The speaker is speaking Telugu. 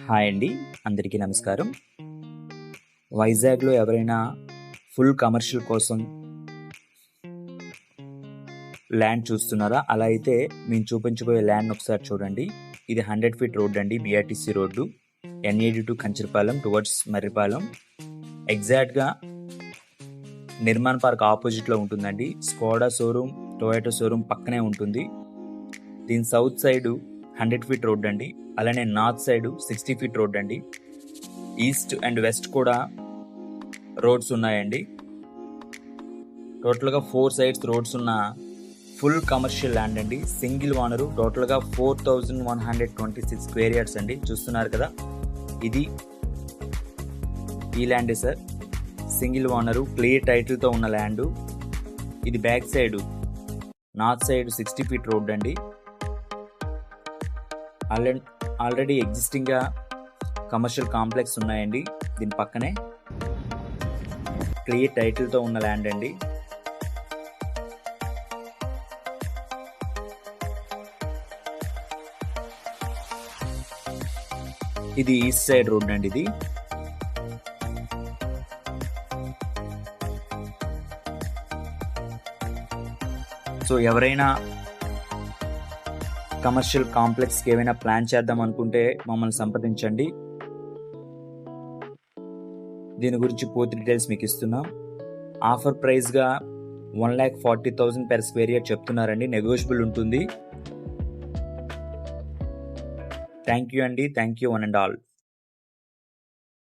హాయ్ అండి, అందరికీ నమస్కారం. వైజాగ్లో ఎవరైనా ఫుల్ కమర్షియల్ కోసం ల్యాండ్ చూస్తున్నారా? అలా అయితే మేము చూపించబోయే ల్యాండ్ ఒకసారి చూడండి. ఇది 100 ఫీట్ రోడ్ అండి, BRTC road, N82 Kancharapalem towards Marripalem. ఎగ్జాక్ట్గా నిర్మాణ్ పార్క్ ఆపోజిట్లో ఉంటుందండి. స్కోడా షోరూమ్, టొయోటో షోరూమ్ పక్కనే ఉంటుంది. దీని సౌత్ సైడు 100 ఫీట్ రోడ్ అండి, అలానే నార్త్ సైడ్ 60 ఫీట్ రోడ్ అండి. ఈస్ట్ అండ్ వెస్ట్ కూడా రోడ్స్ ఉన్నాయండి. టోటల్గా 4 సైడ్స్ రోడ్స్ ఉన్న ఫుల్ కమర్షియల్ ల్యాండ్ అండి. సింగిల్ ఓనరు, టోటల్గా 4126 స్క్వేర్ యార్డ్స్ అండి. చూస్తున్నారు కదా, ఇది ఈ ల్యాండే సార్. సింగిల్ ఓనరు, క్లియర్ టైటిల్తో ఉన్న ల్యాండు. ఇది back side north side 60 feet road అండి. ఆల్రెడీ ఎగ్జిస్టింగ్గా కమర్షియల్ కాంప్లెక్స్ ఉన్నాయండి. దీని పక్కనే క్లియర్ టైటిల్తో ఉన్న ల్యాండ్ అండి. ఇది ఈస్ట్ సైడ్ రోడ్ అండి. ఇది సో ఎవరైనా కమర్షియల్ కాంప్లెక్స్కి ఏమైనా ప్లాన్ చేద్దాం అనుకుంటే మమ్మల్ని సంప్రదించండి. దీని గురించి పూర్తి డీటెయిల్స్ మీకు ఇస్తున్నాం. ఆఫర్ ప్రైస్గా 1,40,000 per స్క్వేర్ యార్డ్ చెప్తున్నారండి. నెగోషియబుల్ ఉంటుంది. థ్యాంక్ యూ అండి. Thank you one and all.